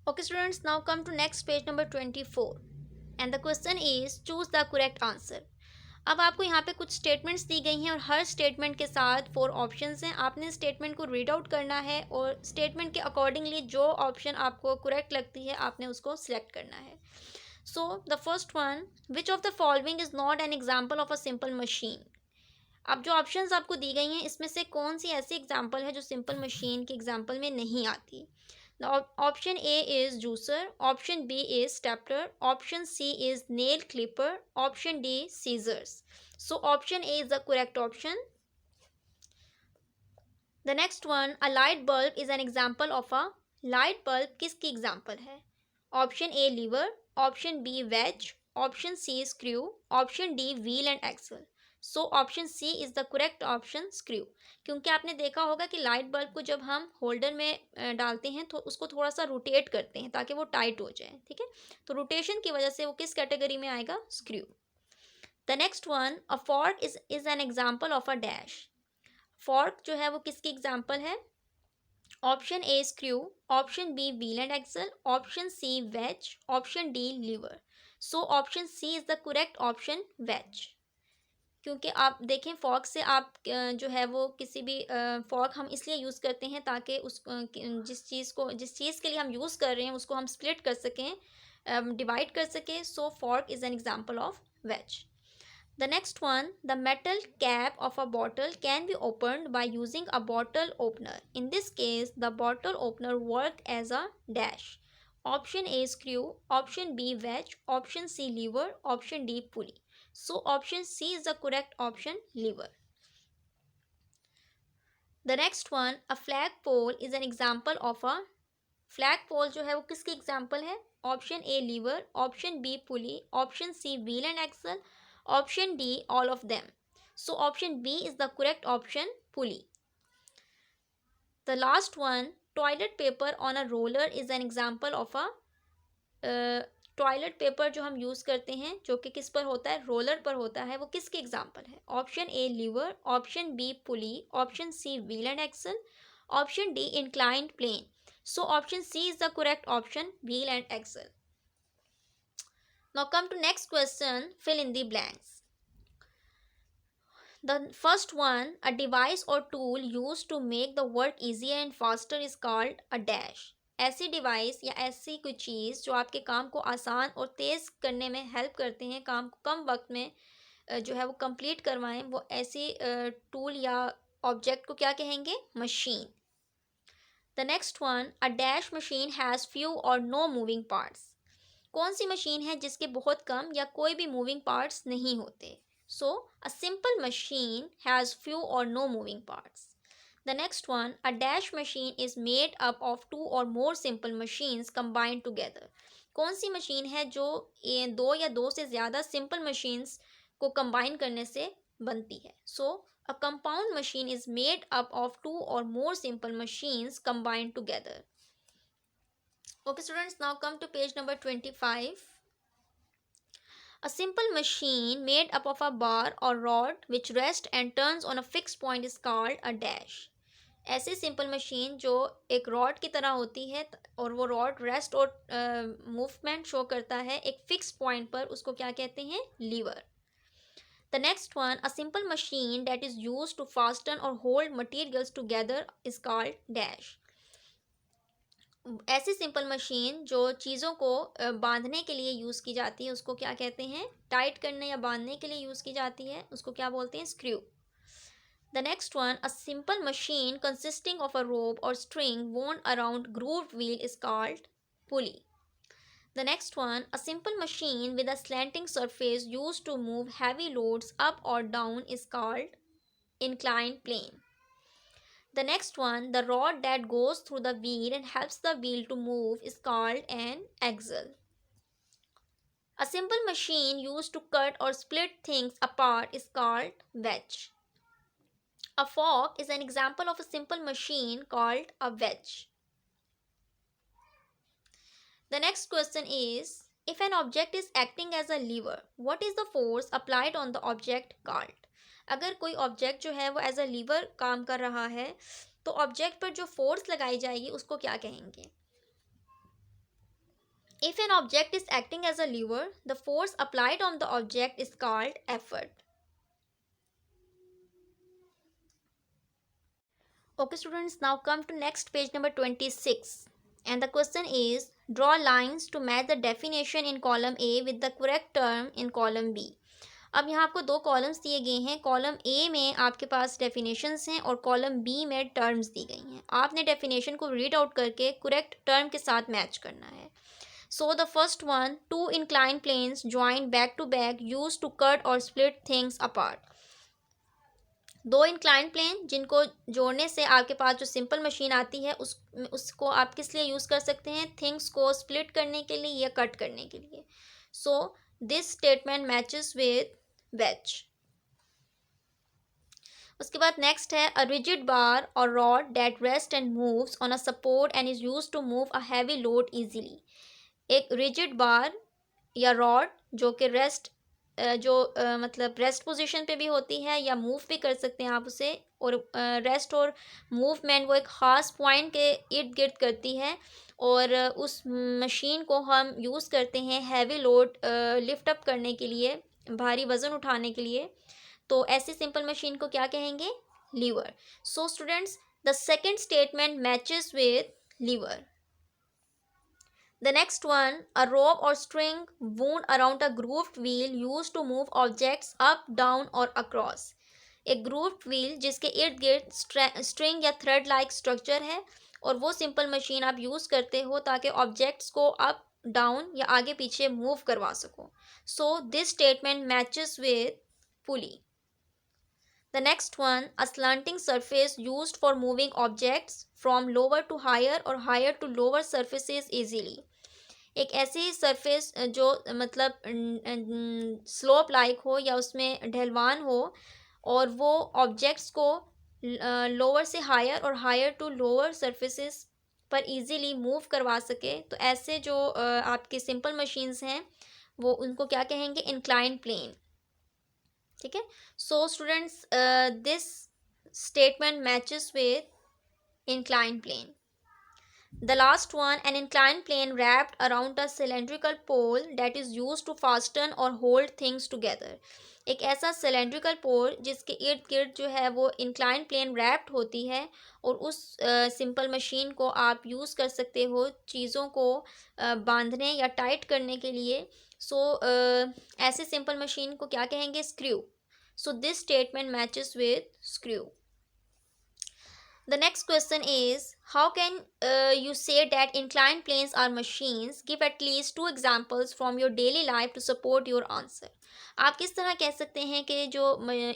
Okay students, now come to next page number 24 and the question is choose the correct answer. अब आपको यहाँ पे कुछ statements दी गई हैं और हर स्टेटमेंट के साथ 4 ऑप्शंस हैं। आपने स्टेटमेंट को रीड आउट करना है और स्टेटमेंट के अकॉर्डिंगली जो ऑप्शन आपको करेक्ट लगती है आपने उसको सिलेक्ट करना है। So the first one, which of the following is not an example of a simple machine. अब जो ऑप्शंस आपको दी गई हैं इसमें से कौन सी ऐसी एग्जाम्पल है जो सिंपल मशीन के एग्जाम्पल में नहीं आती। The option A is juicer, option B is stapler, option C is nail clipper, option D scissors. So option A is the correct option. The next one, a light bulb is an example of a light bulb किसकी example है? Option A lever, option B wedge, option C screw, option D wheel and axle. So option C is the correct option screw. क्योंकि आपने देखा होगा कि light bulb को जब हम होल्डर में डालते हैं तो उसको थोड़ा सा रोटेट करते हैं ताकि वो टाइट हो जाए, ठीक है। तो रोटेशन की वजह से वो किस कैटेगरी में आएगा? Screw. The next one, a fork is an example of a dash. Fork जो है वो किसकी एग्जाम्पल है? Option A screw, option B wheel and axle, option C wedge, option D lever. So option C is the correct option wedge. क्योंकि आप देखें fork से आप जो है वो किसी भी फॉर्क हम इसलिए यूज़ करते हैं ताकि उस जिस चीज़ के लिए हम यूज़ कर रहे हैं उसको हम स्प्लिट कर सकें, डिवाइड कर सकें। So fork is an example of wedge. The next one, the metal cap of a bottle can be opened by using a bottle opener. In this case the bottle opener work as a dash. Option A screw, option B wedge, option C lever, option D pulley. So option C is the correct option, lever. The next one, a flagpole is an example of a flagpole जो है वो किसकी example है? Option A lever, option B pulley, option C wheel and axle, option D all of them. So option B is the correct option, pulley. The last one, toilet paper on a roller is an example of a toilet paper जो हम use करते हैं जो कि किस पर होता है? रोलर पर होता है। वो किसकी एग्जाम्पल है? Option A lever, option B pulley, option C wheel and axle, option D inclined plane. So option C is the correct option, wheel and axle. Now come to next question, fill in the blanks. The first one, a device or tool used to make the work easier and faster is called a dash. ऐसी device या ऐसी कोई चीज़ जो आपके काम को आसान और तेज़ करने में हेल्प करते हैं, काम को कम वक्त में जो है वो कंप्लीट करवाएं, वो ऐसी टूल या ऑब्जेक्ट को क्या कहेंगे? Machine. The next one, a dash machine has few or no moving parts. कौन सी मशीन है जिसके बहुत कम या कोई भी मूविंग पार्ट्स नहीं होते? So a simple machine has few or no moving parts. The next one, a dash machine is made up of two or more simple machines combined together. कौन सी मशीन है जो दो या दो से ज़्यादा सिंपल मशीन्स को कंबाइन करने से बनती है? So a compound machine is made up of two or more simple machines combined together. Okay students, now come to page number 25. A simple machine made up of a bar or rod which rests and turns on a fixed point is called a dash. ऐसी simple machine जो एक rod की तरह होती है और वो rod rest और मूवमेंट शो करता है एक फिक्स पॉइंट पर, उसको क्या कहते हैं? Lever. The next one, a simple machine that is use to fasten or hold materials together is called dash. ऐसी सिंपल मशीन जो चीज़ों को बांधने के लिए यूज़ की जाती है उसको क्या कहते हैं? टाइट करने या बांधने के लिए यूज़ की जाती है उसको क्या बोलते हैं? Screw. The next one, a simple machine consisting of a rope or string wound around grooved wheel is called pulley. The next one, a simple machine with a slanting surface used to move heavy loads up or down is called inclined plane. The next one, the rod that goes through the wheel and helps the wheel to move is called an axle. A simple machine used to cut or split things apart is called wedge. A fork is an example of a simple machine called a wedge. The next question is, if an object is acting as a lever, what is the force applied on the object called? अगर कोई object जो है वो as a lever काम कर रहा है तो ऑब्जेक्ट पर जो फोर्स लगाई जाएगी उसको क्या कहेंगे? If an object is acting as a lever, the force applied on the object is called effort. Okay students, now come to next page number 26. And the question is, draw lines to match the definition in column A with the correct term in column B. अब यहाँ आपको दो columns दिए गए हैं. Column A में आपके पास definitions हैं और कॉलम बी में टर्म्स दी गई हैं. आपने डेफिनेशन को रीड आउट करके करेक्ट टर्म के साथ मैच करना है. So the first one, two incline planes join back to back use to cut और स्प्लिट थिंग्स अपार्ट. दो इंक्लाइन प्लेन जिनको जोड़ने से आपके पास जो सिंपल मशीन आती है उसको आप किस लिए यूज़ कर सकते हैं? थिंग्स को स्प्लिट करने के लिए या कट करने के लिए. So this statement matches with wedge. उसके बाद नेक्स्ट है, अ रिजिड बार और rod that rest and moves on a support and is use to move a heavy load easily. एक रिजिड बार या रॉड जो कि मतलब रेस्ट पोजीशन पे भी होती है या मूव भी कर सकते हैं आप उसे. और रेस्ट और मूवमेंट वो एक ख़ास पॉइंट के इर्द गिर्द करती है और उस मशीन को हम यूज़ करते हैं हैवी लोड लिफ्ट अप करने के लिए, भारी वज़न उठाने के लिए. तो ऐसी सिंपल मशीन को क्या कहेंगे? Lever. So students, the second statement matches with lever. The next one, a rope or string wound around a grooved wheel used to move objects up, down or across. एक grooved wheel जिसके इर्द गिर्द string या thread like structure है और वो simple machine आप use करते हो ताकि ऑब्जेक्ट्स को अप, डाउन या आगे पीछे मूव करवा सको. सो this statement matches with pulley. The next one, a slanting surface used for moving objects from lower to higher or higher to lower surfaces easily. एक ऐसी सरफेस जो मतलब स्लोप लाइक हो या उसमें ढलवान हो और वो ऑब्जेक्ट्स को लोअर से हायर और हायर टू लोअर सरफेसेस पर इजीली मूव करवा सके. तो ऐसे जो आपके सिंपल मशीन्स हैं वो उनको क्या कहेंगे? Incline plane. ठीक है. So students, this statement matches with incline plane. The last one, an inclined plane wrapped around a cylindrical pole that is used to fasten or hold things together. एक ऐसा cylindrical pole जिसके इर्द गिर्द जो है वो inclined plane wrapped होती है और उस simple machine को आप यूज़ कर सकते हो चीज़ों को बांधने या टाइट करने के लिए. सो ऐसे simple machine को क्या कहेंगे? screw. So this statement matches with screw. The next question is, how can you say that inclined planes are machines? Give at least 2 examples from your daily life to support your answer. आप किस तरह कह सकते हैं कि जो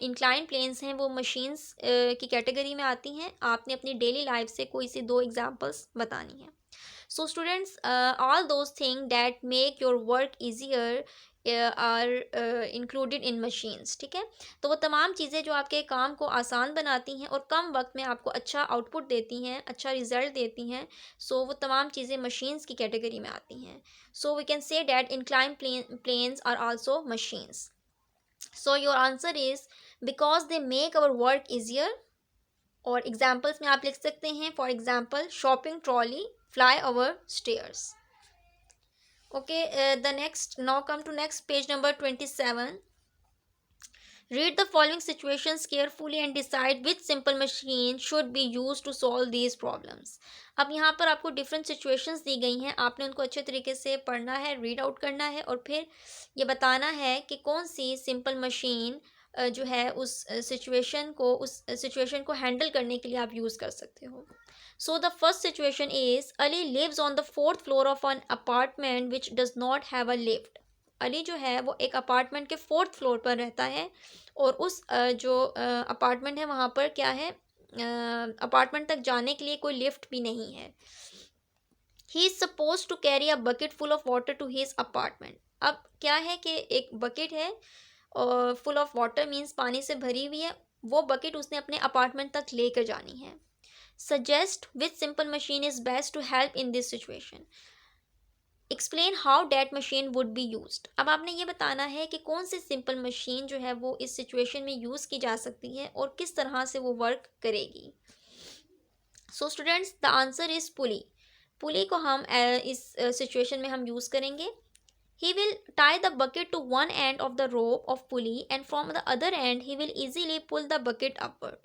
inclined planes हैं वो machines की कैटेगरी में आती हैं? आपने अपनी डेली लाइफ से कोई सी 2 एग्जाम्पल्स बतानी है. So students, all those things that make your work easier are included in machines. ठीक है. तो वो तमाम चीज़ें जो आपके काम को आसान बनाती हैं और कम वक्त में आपको अच्छा आउटपुट देती हैं, अच्छा रिजल्ट देती हैं. सो वो तमाम चीज़ें मशीन्स की कैटेगरी में आती हैं. So we can say that incline planes are also machines. So your answer is because they make our work easier. और एग्जाम्पल्स में आप लिख सकते हैं, for example shopping trolley, flyover stairs. Okay, the next, now come to next page number 27. Read the following situations carefully and decide which simple machine should be used to solve these problems. अब यहाँ पर आपको different situations दी गई हैं, आपने उनको अच्छे तरीके से पढ़ना है, रीड आउट करना है और फिर ये बताना है कि कौन सी सिंपल मशीन जो है उस सिचुएशन को हैंडल करने के लिए आप यूज़ कर सकते हो. So the first situation is, Ali lives on the 4th floor of an apartment which does not have a lift. Ali जो है वो एक अपार्टमेंट के 4th फ्लोर पर रहता है और उस जो अपार्टमेंट है वहाँ पर क्या है, अपार्टमेंट तक जाने के लिए कोई लिफ्ट भी नहीं है. He is supposed to carry a bucket full of water to his apartment. अब क्या है कि एक बकेट है और फुल ऑफ वाटर मीन्स पानी से भरी हुई है, वो बकेट उसने अपने अपार्टमेंट तक लेकर जानी है. Suggest which simple machine is best to help in this situation. Explain how that machine would be used. अब आपने ये बताना है कि कौन सी सिंपल मशीन जो है वो इस सिचुएशन में यूज़ की जा सकती है और किस तरह से वो वर्क करेगी. So students, the answer is pulley. पुली को हम इस सिचुएशन में हम यूज़ करेंगे। He will tie the bucket to one end of the rope of pulley and from the other end he will easily pull the bucket upward.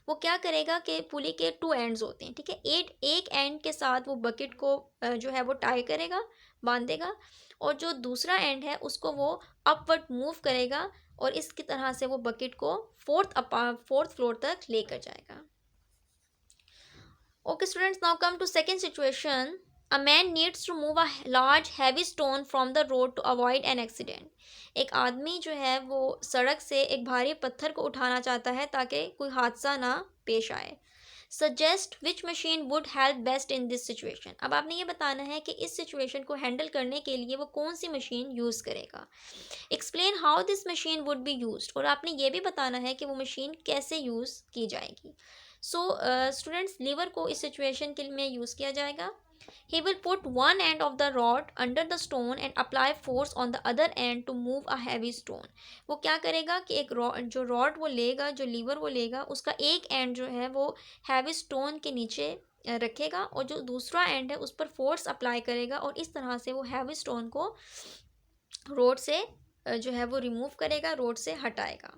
वो क्या करेगा कि पुली के टू एंड्स होते हैं, ठीक है। एक एंड के साथ वो बकेट को जो है वो टाई करेगा, बांधेगा, और जो दूसरा एंड है उसको वो अपवर्ड मूव करेगा और इसकी तरह से वो बकेट को फोर्थ फ्लोर तक लेकर जाएगा। Okay, students, now come to second situation. A man needs to move a large heavy stone from the road to avoid an accident. एक आदमी जो है वो सड़क से एक भारी पत्थर को उठाना चाहता है ताकि कोई हादसा ना पेश आए। Suggest which machine would help best in this situation. अब आपने ये बताना है कि इस सिचुएशन को हैंडल करने के लिए वो कौन सी मशीन यूज़ करेगा। Explain how this machine would be used. और आपने ये भी बताना है कि वो मशीन कैसे यूज़ की जाएगी। सो स्टूडेंट्स, लीवर को इस सिचुएशन के लिए यूज़ किया जाएगा। He will put one end of the rod under the stone and apply force on the other end to move a heavy stone. वो क्या करेगा कि एक जो रॉड वो लेगा, जो लीवर वो लेगा, उसका एक एंड जो है वो हैवी स्टोन के नीचे रखेगा और जो दूसरा एंड है उस पर फोर्स अप्लाई करेगा और इस तरह से वो हैवी स्टोन को रोड से जो है वो रिमूव करेगा, रोड से हटाएगा।